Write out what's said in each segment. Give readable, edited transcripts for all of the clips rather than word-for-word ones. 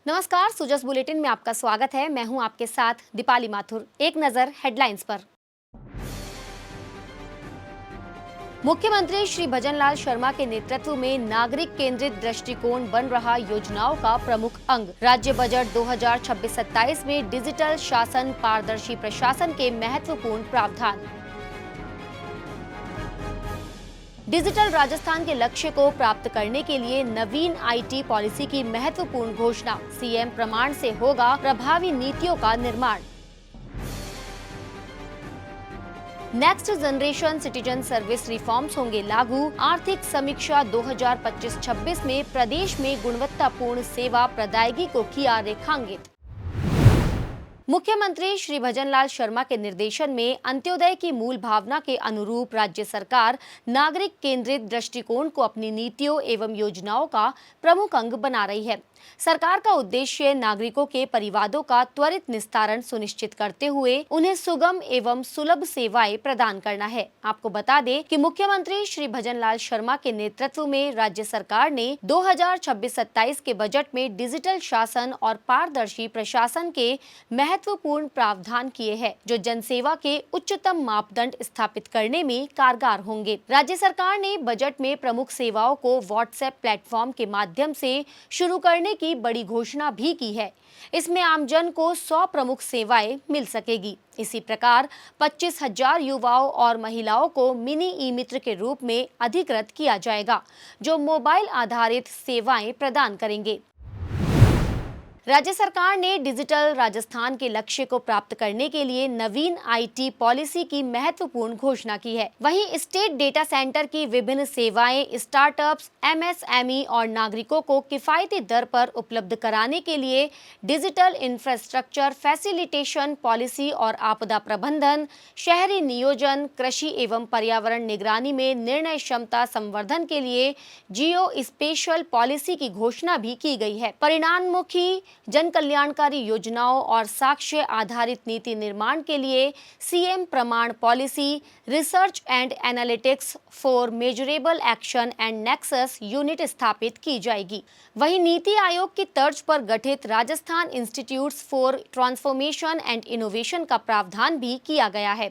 नमस्कार, सुजस बुलेटिन में आपका स्वागत है। मैं हूं आपके साथ दीपाली माथुर। एक नजर हेडलाइंस पर। मुख्यमंत्री श्री भजनलाल शर्मा के नेतृत्व में नागरिक केंद्रित दृष्टिकोण बन रहा योजनाओं का प्रमुख अंग। राज्य बजट 2026-27 में डिजिटल शासन, पारदर्शी प्रशासन के महत्वपूर्ण प्रावधान। डिजिटल राजस्थान के लक्ष्य को प्राप्त करने के लिए नवीन आईटी पॉलिसी की महत्वपूर्ण घोषणा। सीएम प्रमाण से होगा प्रभावी नीतियों का निर्माण। Next generation citizen service reforms होंगे लागू। आर्थिक समीक्षा 2025-26 में प्रदेश में गुणवत्तापूर्ण सेवा प्रदायगी को किया रेखांकित। मुख्यमंत्री श्री भजनलाल शर्मा के निर्देशन में अंत्योदय की मूल भावना के अनुरूप राज्य सरकार नागरिक केंद्रित दृष्टिकोण को अपनी नीतियों एवं योजनाओं का प्रमुख अंग बना रही है। सरकार का उद्देश्य नागरिकों के परिवादों का त्वरित निस्तारण सुनिश्चित करते हुए उन्हें सुगम एवं सुलभ सेवाएं प्रदान करना है। आपको बता दें कि मुख्यमंत्री श्री भजनलाल शर्मा के नेतृत्व में राज्य सरकार ने 2026-27 के बजट में डिजिटल शासन और पारदर्शी प्रशासन के महत्वपूर्ण प्रावधान किए हैं, जो जनसेवा के उच्चतम मापदंड स्थापित करने में कारगर होंगे। राज्य सरकार ने बजट में प्रमुख सेवाओं को व्हाट्सएप प्लेटफॉर्म के माध्यम से शुरू करने की बड़ी घोषणा भी की है। इसमें आमजन को 100 प्रमुख सेवाएं मिल सकेगी। इसी प्रकार 25,000 युवाओं और महिलाओं को मिनी ई मित्र के रूप में अधिकृत किया जाएगा, जो मोबाइल आधारित सेवाएं प्रदान करेंगे। राज्य सरकार ने डिजिटल राजस्थान के लक्ष्य को प्राप्त करने के लिए नवीन आईटी पॉलिसी की महत्वपूर्ण घोषणा की है। वहीं स्टेट डेटा सेंटर की विभिन्न सेवाएं स्टार्टअप्स, एमएसएमई और नागरिकों को किफायती दर पर उपलब्ध कराने के लिए डिजिटल इंफ्रास्ट्रक्चर फैसिलिटेशन पॉलिसी और आपदा प्रबंधन, शहरी नियोजन, कृषि एवं पर्यावरण निगरानी में निर्णय क्षमता संवर्धन के लिए जियो स्पेशल पॉलिसी की घोषणा भी की गई है। परिणाममुखी जन कल्याणकारी योजनाओं और साक्ष्य आधारित नीति निर्माण के लिए सीएम प्रमाण policy, research and analytics for measurable action and nexus unit स्थापित की जाएगी। वहीं नीति आयोग की तर्ज पर गठित Rajasthan institutes for transformation and innovation का प्रावधान भी किया गया है।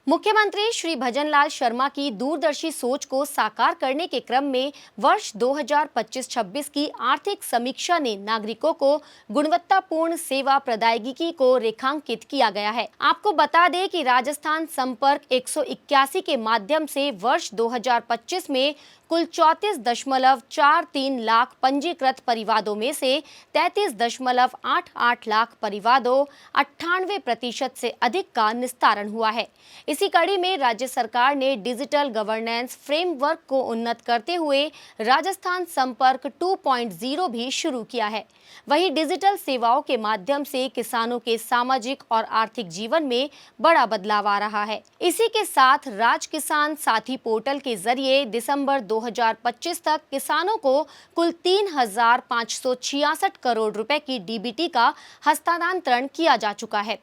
मुख्यमंत्री श्री भजनलाल शर्मा की दूरदर्शी सोच को साकार करने के क्रम में वर्ष 2025-26 की आर्थिक समीक्षा ने नागरिकों को गुणवत्तापूर्ण सेवा प्रदायगी को रेखांकित किया गया है। आपको बता दें कि राजस्थान संपर्क 181 के माध्यम से वर्ष 2025 में कुल 34.43 लाख पंजीकृत परिवादों में से 33.88 लाख परिवादों 98% से अधिक का निस्तारण हुआ है। इसी कड़ी में राज्य सरकार ने डिजिटल गवर्नेंस फ्रेमवर्क को उन्नत करते हुए राजस्थान संपर्क 2.0 भी शुरू किया है। वहीं डिजिटल सेवाओं के माध्यम से किसानों के सामाजिक और आर्थिक जीवन में बड़ा बदलाव आ रहा है। इसी के साथ राज किसान साथी पोर्टल के जरिए दिसंबर 2025 तक किसानों को कुल 3,566 करोड़ रुपए की डीबीटी का हस्तांतरण किया जा चुका है।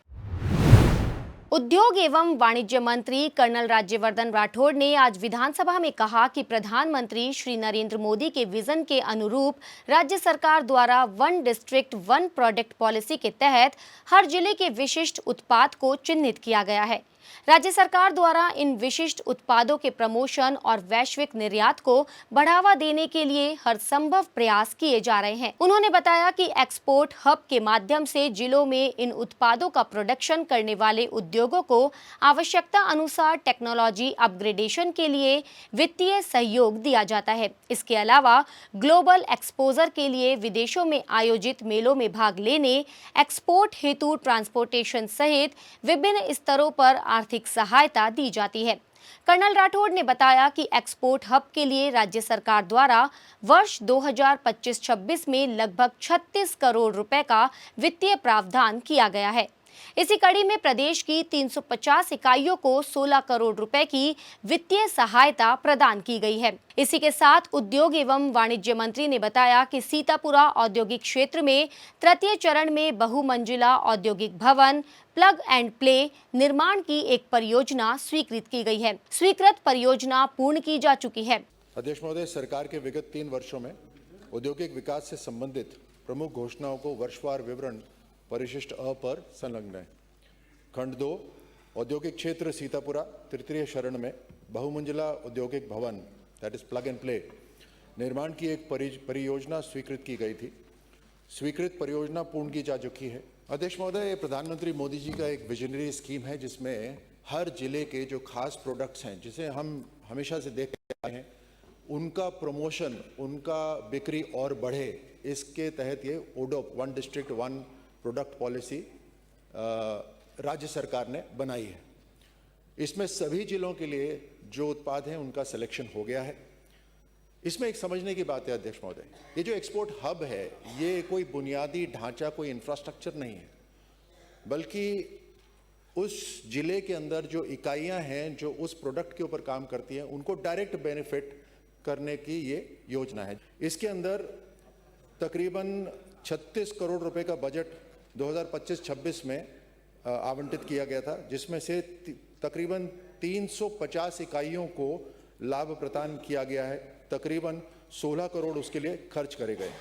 उद्योग एवं वाणिज्य मंत्री कर्नल राज्यवर्धन राठौड़ ने आज विधानसभा में कहा कि प्रधानमंत्री श्री नरेंद्र मोदी के विजन के अनुरूप राज्य सरकार द्वारा one district one product policy के तहत हर जिले के विशिष्ट उत्पाद को चिन्हित किया गया है। राज्य सरकार द्वारा इन विशिष्ट उत्पादों के प्रमोशन और वैश्विक निर्यात को बढ़ावा देने के लिए हर संभव प्रयास किए जा रहे हैं। उन्होंने बताया कि एक्सपोर्ट हब के माध्यम से जिलों में इन उत्पादों का प्रोडक्शन करने वाले उद्योगों को आवश्यकता अनुसार टेक्नोलॉजी अपग्रेडेशन के लिए वित्तीय सहयोग दिया जाता है। इसके अलावा ग्लोबल एक्सपोजर के लिए विदेशों में आयोजित मेलों में भाग लेने, एक्सपोर्ट हेतु ट्रांसपोर्टेशन सहित विभिन्न स्तरों पर आर्थिक सहायता दी जाती है। कर्नल राठौड़ ने बताया कि एक्सपोर्ट हब के लिए राज्य सरकार द्वारा वर्ष 2025-26 में लगभग 36 करोड़ रुपए का वित्तीय प्रावधान किया गया है। इसी कड़ी में प्रदेश की 350 इकाइयों को 16 करोड़ रुपए की वित्तीय सहायता प्रदान की गई है। इसी के साथ उद्योग एवं वाणिज्य मंत्री ने बताया कि सीतापुरा औद्योगिक क्षेत्र में तृतीय चरण में बहुमंजिला औद्योगिक भवन प्लग एंड प्ले निर्माण की एक परियोजना स्वीकृत की गई है। स्वीकृत परियोजना पूर्ण की जा चुकी है। अध्यक्ष महोदय, सरकार के विगत 3 वर्षों में औद्योगिक विकास से संबंधित प्रमुख घोषणाओं को वर्षवार विवरण परिशिष्ट अ पर संलग्न है। खंड 2 औद्योगिक क्षेत्र सीतापुरा तृतीय शरण में बहुमंजिला औद्योगिक भवन that is plug and play निर्माण की एक परियोजना स्वीकृत की गई थी। स्वीकृत परियोजना पूर्ण की जा चुकी है। अध्यक्ष महोदय, प्रधानमंत्री मोदी जी का एक विजनरी स्कीम है जिसमें हर जिले के जो खास प्रोडक्ट्स हैं जिसे हम हमेशा से देख रहे हैं उनका प्रमोशन, उनका बिक्री और बढ़े, इसके तहत ये ODOP one district one product policy राज्य सरकार ने बनाई है। इसमें सभी जिलों के लिए जो उत्पाद हैं उनका सिलेक्शन हो गया है। इसमें एक समझने की बात है अध्यक्ष महोदय, ये जो एक्सपोर्ट हब है ये कोई बुनियादी ढांचा, कोई इंफ्रास्ट्रक्चर नहीं है, बल्कि उस जिले के अंदर जो इकाइयां हैं जो उस प्रोडक्ट के ऊपर काम करती हैं उनको डायरेक्ट बेनिफिट करने की ये योजना है। इसके अंदर तकरीबन 36 करोड़ रुपए का बजट 2025-26 में आवंटित किया गया था, जिसमें से तकरीबन 350 इकाइयों को लाभ प्रदान किया गया है। तकरीबन 16 करोड़ उसके लिए खर्च करे गए।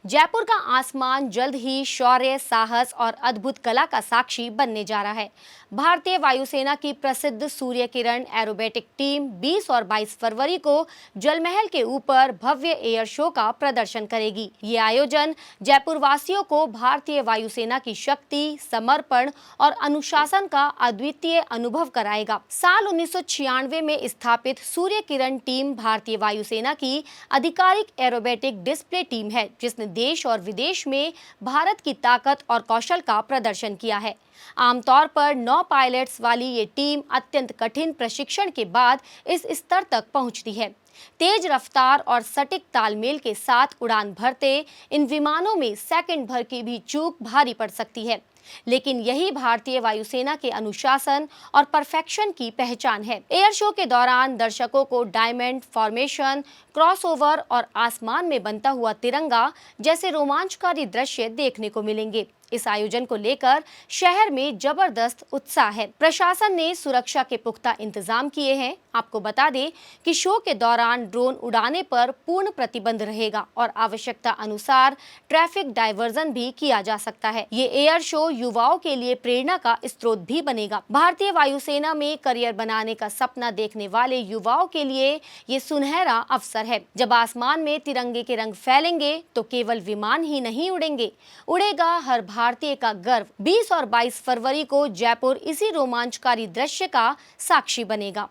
जयपुर का आसमान जल्द ही शौर्य, साहस और अद्भुत कला का साक्षी बनने जा रहा है। भारतीय वायुसेना की प्रसिद्ध सूर्य किरण एरोबेटिक टीम 20 और 22 फरवरी को जलमहल के ऊपर भव्य एयर शो का प्रदर्शन करेगी। ये आयोजन जयपुर वासियों को भारतीय वायुसेना की शक्ति, समर्पण और अनुशासन का अद्वितीय अनुभव कराएगा। साल 1996 में स्थापित सूर्य किरण टीम भारतीय वायुसेना की आधिकारिक एरोबेटिक डिस्प्ले टीम है, जिसने देश और विदेश में भारत की ताकत और कौशल का प्रदर्शन किया है। आमतौर पर 9 पायलट्स वाली ये टीम अत्यंत कठिन प्रशिक्षण के बाद इस स्तर तक पहुंचती है। तेज रफ्तार और सटीक तालमेल के साथ उड़ान भरते इन विमानों में सेकंड भर की भी चूक भारी पड़ सकती है, लेकिन यही भारतीय वायुसेना के अनुशासन और परफेक्शन की पहचान है। एयर शो के दौरान दर्शकों को डायमंड फॉर्मेशन, क्रॉसओवर और आसमान में बनता हुआ तिरंगा जैसे रोमांचकारी दृश्य देखने को मिलेंगे। इस आयोजन को लेकर शहर में जबरदस्त उत्साह है। प्रशासन ने सुरक्षा के पुख्ता इंतजाम किए हैं। आपको बता दें कि शो के दौरान ड्रोन उड़ाने पर पूर्ण प्रतिबंध रहेगा और आवश्यकता अनुसार ट्रैफिक डायवर्जन भी किया जा सकता है। ये एयर शो युवाओं के लिए प्रेरणा का स्रोत भी बनेगा। भारतीय वायुसेना में करियर बनाने का सपना देखने वाले युवाओं के लिए ये सुनहरा अवसर है। जब आसमान में तिरंगे के रंग फैलेंगे तो केवल विमान ही नहीं उड़ेंगे, उड़ेगा हर भारतीय का गर्व। 20 और 22 फरवरी को जयपुर इसी रोमांचकारी दृश्य का साक्षी बनेगा।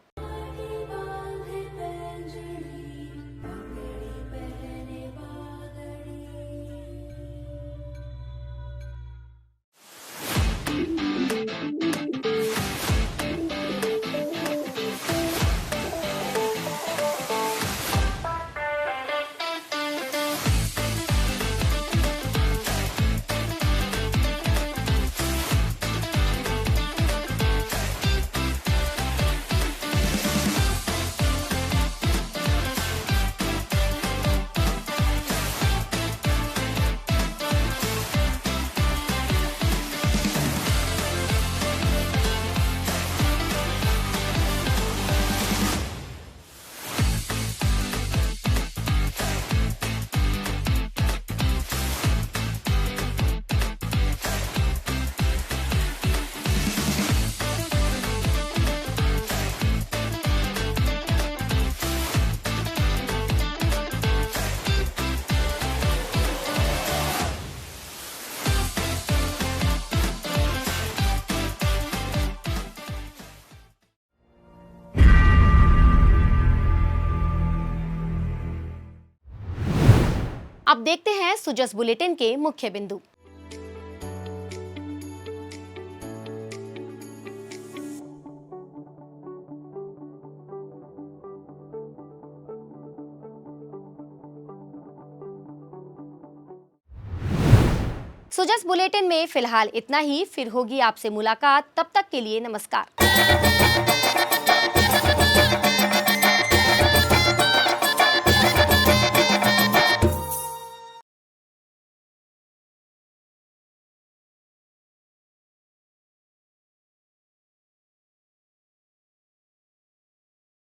अब देखते हैं सुजस बुलेटिन के मुख्य बिंदु। सुजस बुलेटिन में फिलहाल इतना ही। फिर होगी आपसे मुलाकात, तब तक के लिए नमस्कार।